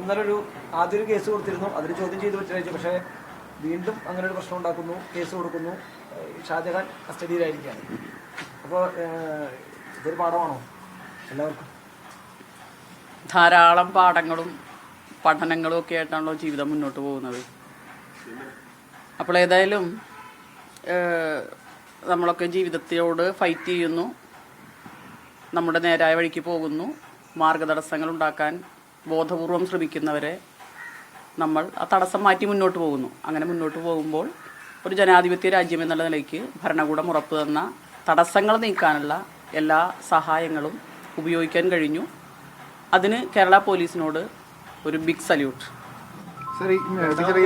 ഇന്നലെ ആദ്യം ഒരു കേസ് കൊടുത്തിരുന്നു, അതിൽ ചോദ്യം ചെയ്ത് വെച്ചു. പക്ഷേ വീണ്ടും അങ്ങനെ ഒരു പ്രശ്നം ഉണ്ടാക്കുന്നു, കേസ് കൊടുക്കുന്നു. ഷാജഹാൻ കസ്റ്റഡിയിലായിരിക്കുകയാണ്. അപ്പോൾ ഇതൊരു പാഠമാണോ എല്ലാവർക്കും? ധാരാളം പാഠങ്ങളും പഠനങ്ങളും ഒക്കെ ആയിട്ടാണല്ലോ ജീവിതം മുന്നോട്ട് പോകുന്നത്. അപ്പോൾ ഏതായാലും നമ്മളൊക്കെ ജീവിതത്തോട് ഫൈറ്റ് ചെയ്യുന്നു, നമ്മുടെ നേരായ വഴിക്ക് പോകുന്നു. മാർഗതടസ്സങ്ങൾ ഉണ്ടാക്കാൻ ബോധപൂർവം ശ്രമിക്കുന്നവരെ നമ്മൾ ആ തടസ്സം മാറ്റി മുന്നോട്ട് പോകുന്നു. അങ്ങനെ മുന്നോട്ട് പോകുമ്പോൾ ഒരു ജനാധിപത്യ രാജ്യം എന്നുള്ള നിലയ്ക്ക് ഭരണകൂടം ഉറപ്പ് തന്ന തടസ്സങ്ങൾ നീക്കാനുള്ള എല്ലാ സഹായങ്ങളും ഉപയോഗിക്കാൻ കഴിഞ്ഞു. അതിന് കേരള പോലീസിനോട് ഒരു ബിഗ് സല്യൂട്ട്.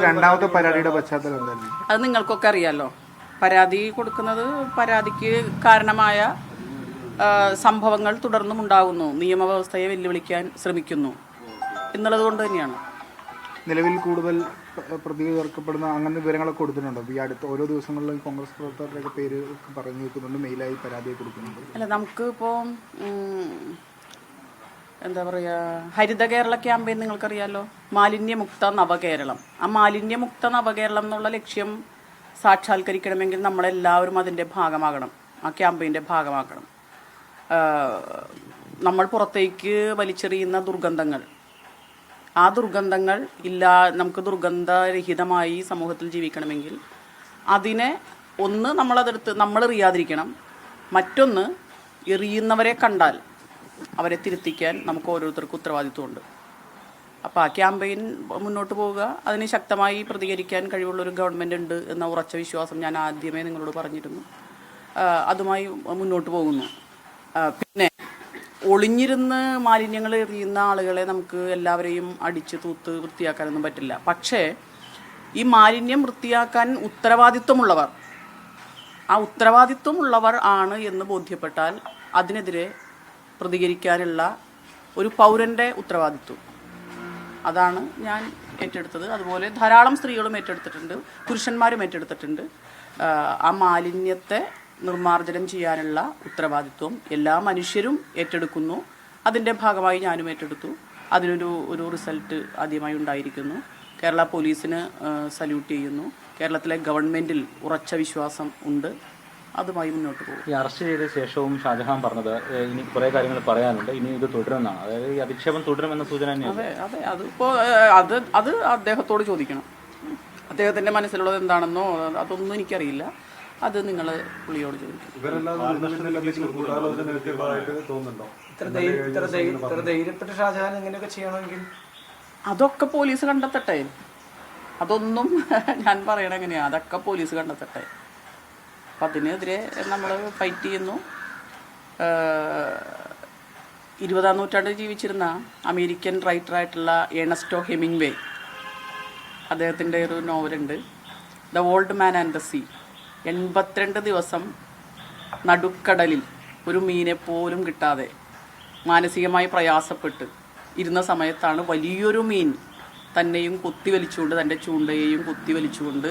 രണ്ടാമത്തെ പരാതിയുടെ പശ്ചാത്തലം എന്തായിരുന്നു? അത് നിങ്ങൾക്കൊക്കെ അറിയാമല്ലോ. പരാതി കൊടുക്കുന്നത് പരാതിക്ക് കാരണമായ സംഭവങ്ങൾ തുടർന്നും ഉണ്ടാകുന്നു, നിയമവ്യവസ്ഥയെ വെല്ലുവിളിക്കാൻ ശ്രമിക്കുന്നു എന്നുള്ളത് കൊണ്ട് തന്നെയാണ്. നിലവിൽ കൂടുതൽ പ്രതി ചേർക്കപ്പെടുന്ന അങ്ങനെ വിവരങ്ങളൊക്കെ കൊടുത്തിട്ടുണ്ടോ? ഈ അടുത്ത ഓരോ ദിവസങ്ങളിലും കോൺഗ്രസ് പ്രവർത്തകരുടെയൊക്കെ പേര് പറഞ്ഞു വെക്കുന്നുണ്ട്, മെയിലായി പരാതി കൊടുക്കുന്നുണ്ട്. അല്ല, നമുക്ക് ഇപ്പോൾ എന്താ പറയുക, ഹരിത കേരള ക്യാമ്പയിൻ നിങ്ങൾക്കറിയാമല്ലോ. മാലിന്യമുക്ത നവകേരളം. ആ മാലിന്യമുക്ത നവകേരളം എന്നുള്ള ലക്ഷ്യം സാക്ഷാത്കരിക്കണമെങ്കിൽ നമ്മളെല്ലാവരും അതിൻ്റെ ഭാഗമാകണം, ആ ക്യാമ്പയിൻ്റെ ഭാഗമാക്കണം. നമ്മൾ പുറത്തേക്ക് വലിച്ചെറിയുന്ന ദുർഗന്ധങ്ങൾ, ആ ദുർഗന്ധങ്ങൾ നമുക്ക് ദുർഗന്ധരഹിതമായി സമൂഹത്തിൽ ജീവിക്കണമെങ്കിൽ അതിനെ ഒന്ന് നമ്മൾ എറിയാതിരിക്കണം. മറ്റൊന്ന്, എറിയുന്നവരെ കണ്ടാൽ അവരെ തിരുത്തിക്കാൻ നമുക്ക് ഓരോരുത്തർക്കും ഉത്തരവാദിത്വമുണ്ട്. അപ്പോൾ ആ ക്യാമ്പയിൻ മുന്നോട്ട് പോവുക, അതിന് ശക്തമായി പ്രതികരിക്കാൻ കഴിവുള്ളൊരു ഗവൺമെൻറ് ഉണ്ട് എന്ന ഉറച്ച വിശ്വാസം ഞാൻ ആദ്യമേ നിങ്ങളോട് പറഞ്ഞിരുന്നു. അതുമായി മുന്നോട്ട് പോകുന്നു. പിന്നെ ഒളിഞ്ഞിരുന്ന് മാലിന്യങ്ങൾ എറിയുന്ന ആളുകളെ നമുക്ക് എല്ലാവരെയും അടിച്ച് തൂത്ത് വൃത്തിയാക്കാനൊന്നും പറ്റില്ല. പക്ഷേ ഈ മാലിന്യം വൃത്തിയാക്കാൻ ഉത്തരവാദിത്വമുള്ളവർ, ആ ഉത്തരവാദിത്വമുള്ളവർ ആണ് എന്ന് ബോധ്യപ്പെട്ടാൽ അതിനെതിരെ പ്രതികരിക്കാനുള്ള ഒരു പൗരൻ്റെ ഉത്തരവാദിത്വം, അതാണ് ഞാൻ ഏറ്റെടുത്തത്. അതുപോലെ ധാരാളം സ്ത്രീകളും ഏറ്റെടുത്തിട്ടുണ്ട്, പുരുഷന്മാരും ഏറ്റെടുത്തിട്ടുണ്ട്. ആ മാലിന്യത്തെ നിർമ്മാർജ്ജനം ചെയ്യാനുള്ള ഉത്തരവാദിത്വം എല്ലാ മനുഷ്യരും ഏറ്റെടുക്കുന്നു. അതിൻ്റെ ഭാഗമായി ഞാനും ഏറ്റെടുത്തു. അതിനൊരു റിസൾട്ട് ആദ്യമായി ഉണ്ടായിരിക്കുന്നു. കേരള പോലീസിന് സല്യൂട്ട് ചെയ്യുന്നു. കേരളത്തിലെ ഗവൺമെൻറ്റിൽ ഉറച്ച വിശ്വാസം ഉണ്ട്. അതുമായി മുന്നോട്ട് പോകും. ഈ അറസ്റ്റ് ചെയ്ത ശേഷവും ഷാജഹാൻ പറഞ്ഞത് ഇനി കുറേ കാര്യങ്ങൾ പറയാനുണ്ട്, ഇനി ഇത് തുടരുമെന്നാണ്. അതായത് ഈ അധിക്ഷേപം തുടരുമെന്ന സൂചന തന്നെയാണ്. അതെ, അതിപ്പോൾ അത് അദ്ദേഹത്തോട് ചോദിക്കണം. അദ്ദേഹത്തിൻ്റെ മനസ്സിലുള്ളത് എന്താണെന്നോ അതൊന്നും എനിക്കറിയില്ല. അത് നിങ്ങൾ പുള്ളിയോട് ചോദിക്കും. അതൊക്കെ പോലീസ് കണ്ടെത്തട്ടെ. അതൊന്നും ഞാൻ പറയണ എങ്ങനെയാ, അതൊക്കെ പോലീസ് കണ്ടെത്തട്ടെ. അപ്പം അതിനെതിരെ നമ്മൾ ഫൈറ്റ് ചെയ്യുന്നു. 20-ാം നൂറ്റാണ്ടിൽ ജീവിച്ചിരുന്ന അമേരിക്കൻ റൈറ്ററായിട്ടുള്ള ഏണസ്റ്റോ ഹെമിംഗ്വേ, അദ്ദേഹത്തിൻ്റെ ഒരു നോവലുണ്ട്, the old man and the sea. 82 ദിവസം നടുക്കടലിൽ ഒരു മീനെ പോലും കിട്ടാതെ മാനസികമായി പ്രയാസപ്പെട്ട് ഇരുന്ന സമയത്താണ് വലിയൊരു മീൻ തന്നെയും കുത്തിവലിച്ചുകൊണ്ട്, തൻ്റെ ചൂണ്ടയെയും കുത്തിവലിച്ചുകൊണ്ട്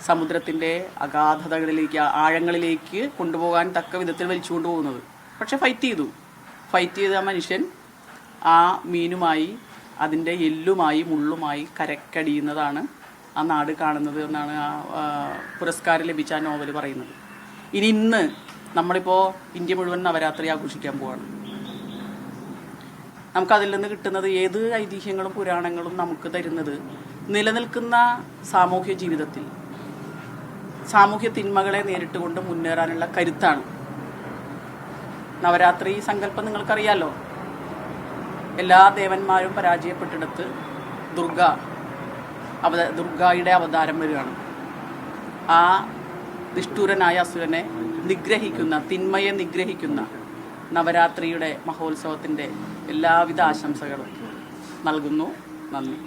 സമുദ്രത്തിൻ്റെ അഗാധതകളിലേക്ക്, ആഴങ്ങളിലേക്ക് കൊണ്ടുപോകാൻ തക്ക വിധത്തിൽ വലിച്ചുകൊണ്ട് പോകുന്നത്. പക്ഷെ ഫൈറ്റ് ചെയ്ത ആ മനുഷ്യൻ ആ മീനുമായി, അതിൻ്റെ എല്ലുമായി മുള്ളുമായി കരക്കടിയുന്നതാണ് ആ നാട് കാണുന്നത് എന്നാണ് ആ പുരസ്കാരം ലഭിച്ച ആ നോവൽ പറയുന്നത്. ഇന്ന് നമ്മളിപ്പോൾ ഇന്ത്യ മുഴുവൻ നവരാത്രി ആഘോഷിക്കാൻ പോവാണ്. നമുക്കതിൽ നിന്ന് കിട്ടുന്നത് ഏത് ഐതിഹ്യങ്ങളും പുരാണങ്ങളും നമുക്ക് തരുന്നത് നിലനിൽക്കുന്ന സാമൂഹ്യ ജീവിതത്തിൽ സാമൂഹ്യ തിന്മകളെ നേരിട്ട് കൊണ്ട് മുന്നേറാനുള്ള കരുത്താണ്. നവരാത്രി സങ്കല്പം നിങ്ങൾക്കറിയാലോ. എല്ലാ ദേവന്മാരും പരാജയപ്പെട്ടിടത്ത് ദുർഗായുടെ അവതാരം വരികയാണ്. ആ നിഷ്ഠൂരനായ അസുരനെ നിഗ്രഹിക്കുന്ന, തിന്മയെ നിഗ്രഹിക്കുന്ന നവരാത്രിയുടെ മഹോത്സവത്തിൻ്റെ എല്ലാവിധ ആശംസകളും നൽകുന്നു. നന്ദി.